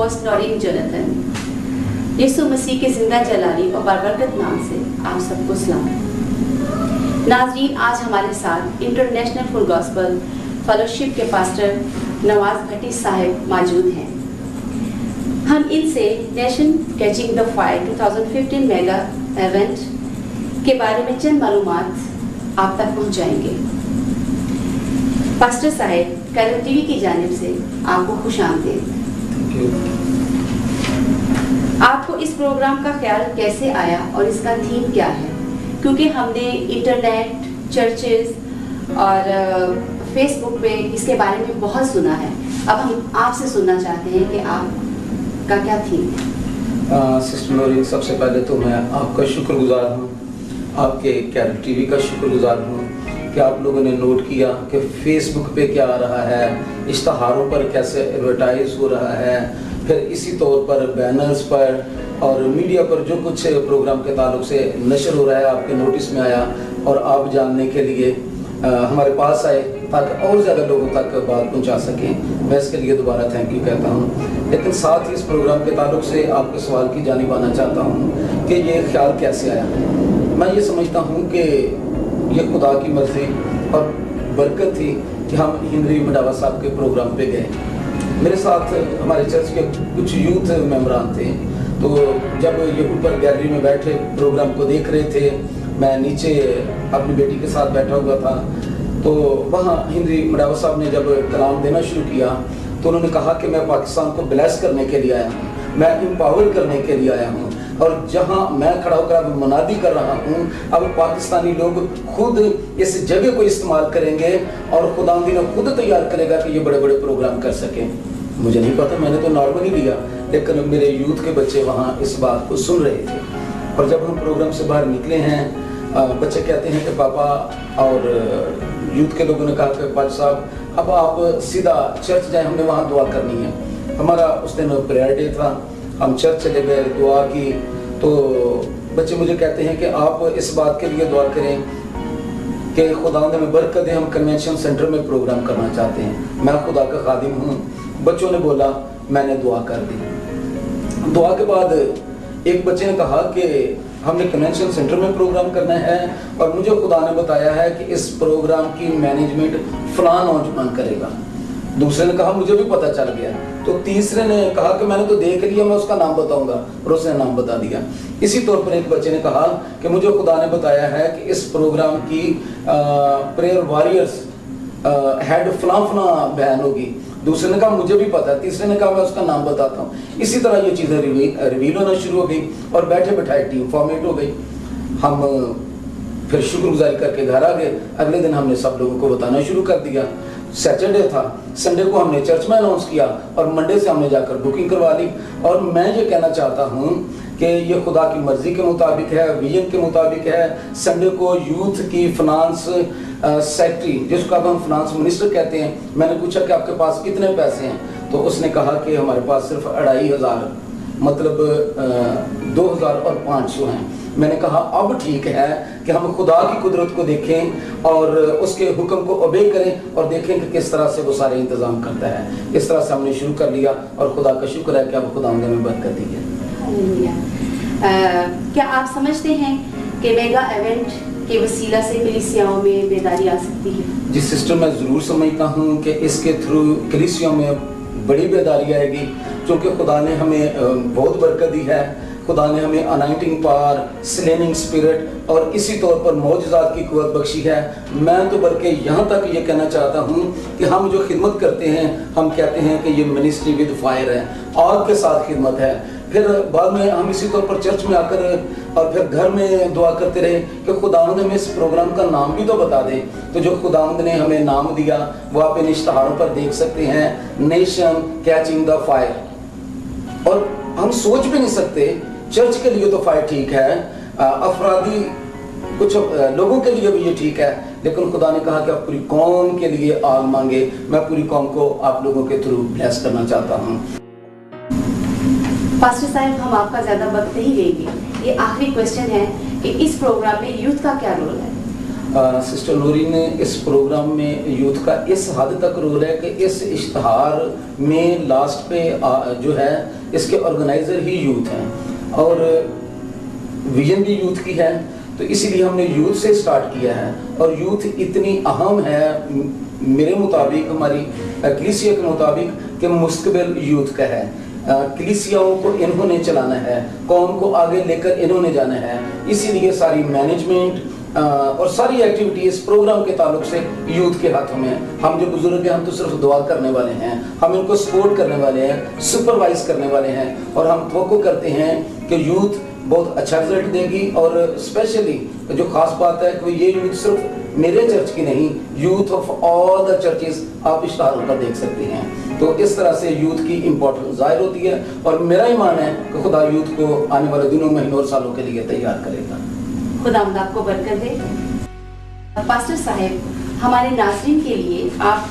Host Naureen Jonathan. यीशु मसीह के जिंदा जलाली और बाबरकत नाम से आप सबको सलाम। नाज़रीन, आज हमारे साथ इंटरनेशनल फुल गॉस्पल फेलोशिप के पास्टर नवाज भट्टी साहब मौजूद हैं। हम इनसे nation catching the fire 2015 mega event के बारे में चंद मालूमात आप तक पहुंचाएंगे। पास्टर साहब, कैरल टीवी की जानिब से आपको खुशामदीद। आपको इस प्रोग्राम का ख्याल कैसे आया और इसका थीम क्या है? क्योंकि हमने इंटरनेट, चर्चेस और फेसबुक पे इसके बारे में बहुत सुना है। अब हम आपसे सुनना चाहते हैं कि आपका क्या थीम है। सिस्टर नौरीन, सबसे पहले तो मैं आपका शुक्रगुजार हूँ, आपके कैरल टीवी का शुक्रगुजार हूँ कि आप लोगों ने नोट किया कि फेसबुक पे क्या आ रहा है, इश्तहारों पर कैसे एडवर्टाइज हो रहा है, फिर इसी तौर पर बैनर्स पर और मीडिया पर जो कुछ प्रोग्राम के ताल्लुक से नशर हो रहा है आपके नोटिस में आया और आप जानने के लिए हमारे पास आए ताकि और ज़्यादा लोगों तक बात पहुंचा सकें। मैं इसके लिए दोबारा थैंक यू कहता हूं। लेकिन साथ ही इस प्रोग्राम के ताल्लुक से आपके सवाल की जानिब आना चाहता हूं कि ये ख्याल कैसे आया। मैं ये समझता हूं कि ये खुदा की मर्जी और बरकत थी कि हम हिंदरी मडावा साहब के प्रोग्राम पे गए। मेरे साथ हमारे चर्च के कुछ यूथ मेंबरान थे, तो जब ये ऊपर गैलरी में बैठे प्रोग्राम को देख रहे थे, मैं नीचे अपनी बेटी के साथ बैठा हुआ था, तो वहाँ हिंदरी मडावा साहब ने जब कलाम देना शुरू किया तो उन्होंने कहा कि मैं पाकिस्तान को ब्लेस करने के लिए आया हूँ, मैं एम्पावर करने के लिए आया हूँ, और जहाँ मैं खड़ा होकर अब मनादी कर रहा हूँ, अब पाकिस्तानी लोग खुद इस जगह को इस्तेमाल करेंगे और खुदावंदी ने खुद तैयार करेगा कि ये बड़े बड़े प्रोग्राम कर सकें। मुझे नहीं पता, मैंने तो नॉर्मली लिया, लेकिन मेरे यूथ के बच्चे वहाँ इस बात को सुन रहे थे। और जब हम प्रोग्राम से बाहर निकले हैं, बच्चे कहते हैं कि पापा, और यूथ के लोगों ने कहा कि पापा साहब अब आप सीधा चर्च जाएं, हमने वहाँ दुआ करनी है। हमारा उस दिन प्रेयर डे था, हम चर्च चले गए, दुआ की, तो बच्चे मुझे कहते हैं कि आप इस बात के लिए दुआ करें कि खुदावंद में बरकत दे, हम कन्वेंशन सेंटर में प्रोग्राम करना चाहते हैं। मैं खुदा का खादिम हूँ। बच्चों ने बोला, मैंने दुआ कर दी। दुआ के बाद एक बच्चे ने कहा कि हमने कन्वेंशन सेंटर में प्रोग्राम करना है और मुझे खुदा ने बताया है कि इस प्रोग्राम की मैनेजमेंट फलां नौजवान करेगा। दूसरे ने कहा मुझे भी पता चल गया। तो तीसरे ने कहा कि मैंने तो देख लिया, मैं उसका नाम बताऊंगा, और उसने नाम बता दिया। इसी तौर पर एक बच्चे ने कहा कि मुझे खुदा ने बताया है कि इस प्रोग्राम की प्रेयर वॉरियर्स हेड फलां बहन होगी। दूसरे ने कहा मुझे भी पता है, तीसरे ने कहा मैं उसका नाम बताता हूँ। इसी तरह ये चीज़ें रिवील होना शुरू हो गई और बैठे बैठाए टीम फॉर्मेट हो गई। हम फिर शुक्रगुजारी करके घर आ गए। अगले दिन हमने सब लोगों को बताना शुरू कर दिया। सैटरडे था, संडे को हमने चर्च में अनाउंस किया और मंडे से हमने जाकर बुकिंग करवा ली। और मैं ये कहना चाहता हूँ कि ये खुदा की मर्जी के मुताबिक है, विजन के मुताबिक है। संडे को यूथ की फाइनेंस सेक्रेटरी, जिसको अब हम फाइनेंस मिनिस्टर कहते हैं, मैंने पूछा कि आपके पास कितने पैसे हैं, तो उसने कहा कि हमारे पास सिर्फ 2500, मतलब 2500 हैं। मैंने कहा अब ठीक है कि हम खुदा की कुदरत को देखें और उसके हुक्म को ओबे करें और देखें कि किस तरह से वो सारे इंतजाम करता है। इस तरह से हमने शुरू कर लिया और खुदा का शुक्र है कि अब खुदा ने बरकत दी है। क्या आप समझते हैं कि मेगा इवेंट के वसीला से कलीसियाओं में बेदारी आ सकती है? जी सिस्टर, मैं ज़रूर समझता हूँ कि इसके थ्रू कलीसियाओं में बड़ी बेदारी आएगी, क्योंकि खुदा ने हमें बहुत बरकत दी है। खुदा ने हमें अनाइंटिंग पावर, स्लेनिंग स्पिरिट और इसी तौर पर मौजज़ात की कुव्वत बख्शी है। मैं तो बल्कि यहाँ तक ये कहना चाहता हूँ कि हम जो खिदमत करते हैं, हम कहते हैं कि ये मिनिस्ट्री विद फायर है, आग के साथ खिदमत है। फिर बाद में हम इसी तौर पर चर्च में आकर और फिर घर में दुआ करते रहे कि खुदावंद हमें इस प्रोग्राम का नाम भी तो बता दे। तो जो खुदावंद ने हमें नाम दिया वो आप इन इश्तहारों पर देख सकते हैं, नेशन कैचिंग द फायर। और हम सोच भी नहीं सकते, चर्च के लिए तो फायर ठीक है, अफरादी कुछ लोगों के लिए भी ये ठीक है, लेकिन खुदा ने कहा कि आप पूरी कौम के लिए आग मांगे। मैं पूरी कौम को आप लोगों के थ्रू ब्लेस करना चाहता हूँ। पास्टर साहब, हम आपका ज़्यादा वक्त नहीं लेंगे। ये आखिरी क्वेश्चन है कि इस प्रोग्राम में यूथ का क्या रोल है? सिस्टर नूरीन, इस प्रोग्राम में यूथ का इस हद तक रोल है कि इस इश्तहार में लास्ट पे जो है इसके ऑर्गेनाइज़र ही यूथ हैं और विजन भी यूथ की है, तो इसीलिए हमने यूथ से स्टार्ट किया है। और यूथ इतनी अहम है मेरे मुताबिक, हमारी कलीसिया के मुताबिक, कि मुस्तकबिल यूथ का है। कलीसियाओं को इन्होंने चलाना है, कौम को आगे लेकर इन्होंने जाना है, इसीलिए सारी मैनेजमेंट और सारी एक्टिविटीज प्रोग्राम के ताल्लुक से यूथ के हाथों में है। हम जो बुजुर्ग हैं हम तो सिर्फ दुआ करने वाले हैं, हम इनको सपोर्ट करने वाले हैं, सुपरवाइज करने वाले हैं, और हम तवक्को करते हैं कि यूथ बहुत अच्छा रिजल्ट देगी। और स्पेशली जो खास बात है कि ये यूथ सिर्फ मेरे चर्च की नहीं, youth of all the churches आप इश्तहारों पर देख सकते हैं। तो इस तरह से यूथ की इम्पोर्टेंस जाहिर होती है, और मेरा ईमान है कि खुदा यूथ को आने वाले दिनों, महीनों और सालों के लिए तैयार करेगा। खुदावंद आपको बरकत दे। पास्टर साहब, हमारे नाज़रीन के लिए आप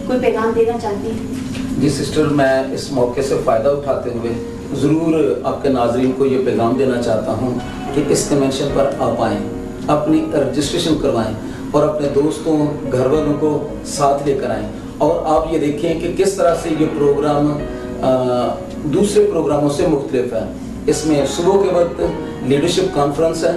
कोई पैगाम देना चाहती हैं? जी सिस्टर, मैं इस मौके से फ़ायदा उठाते हुए ज़रूर आपके नाज़रीन को ये पैगाम देना चाहता हूँ कि इस कन्वेंशन पर आप आएँ, अपनी रजिस्ट्रेशन करवाएं और अपने दोस्तों, घर वालों को साथ लेकर आएँ। और आप ये देखें कि किस तरह से ये प्रोग्राम दूसरे प्रोग्रामों से मुख्तलिफ है। इसमें सुबह के वक्त लीडरशिप कॉन्फ्रेंस है,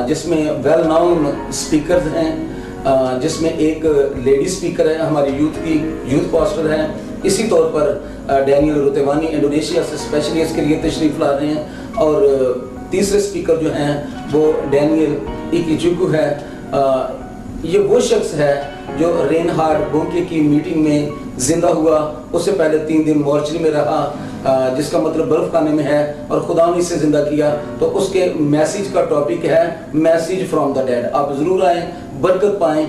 जिसमें वेल नाउन स्पीकर्स हैं, जिसमें एक लेडी स्पीकर है, हमारी यूथ पास्टर हैं। इसी तौर पर डैनियल रुतेवानी इंडोनेशिया से स्पेशली इसके लिए तशरीफ़ ला रहे हैं। और तीसरे स्पीकर जो हैं वो डैनियल इकिचुकू है। ये वो शख्स है जो रेनहार्ड बोंके की मीटिंग में जिंदा हुआ, उससे पहले 3 दिन मॉर्चरी में रहा, जिसका मतलब बर्फ खाने में है, और खुदा ने इसे जिंदा किया। तो उसके मैसेज का टॉपिक है मैसेज फ्रॉम द डेड। आप जरूर आएँ, बरकत पाएँ,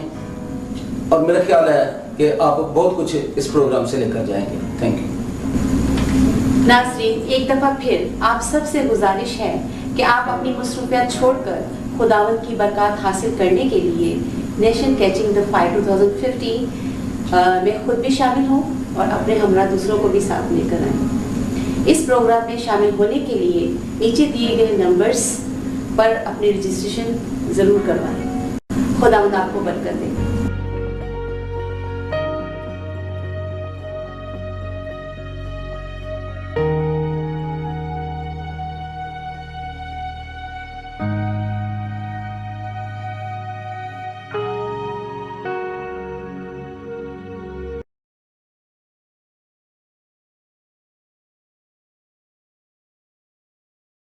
और मेरा ख्याल है कि आप बहुत कुछ इस प्रोग्राम से लेकर जाएंगे। Thank you. नाज़रीन, एक दफ़ा फिर आप सबसे गुजारिश है कि आप अपनी मसरूफियत छोड़कर खुदावंद की बरकत हासिल करने के लिए नेशन कैचिंग द फायर 2015 में खुद भी शामिल हों और अपने हमरा दूसरों को भी साथ लेकर आएं। इस प्रोग्राम में शामिल होने के लिए नीचे दिए गए नंबर्स पर अपनी रजिस्ट्रेशन ज़रूर करवाएं। खुदावंद आपको बरकत दे।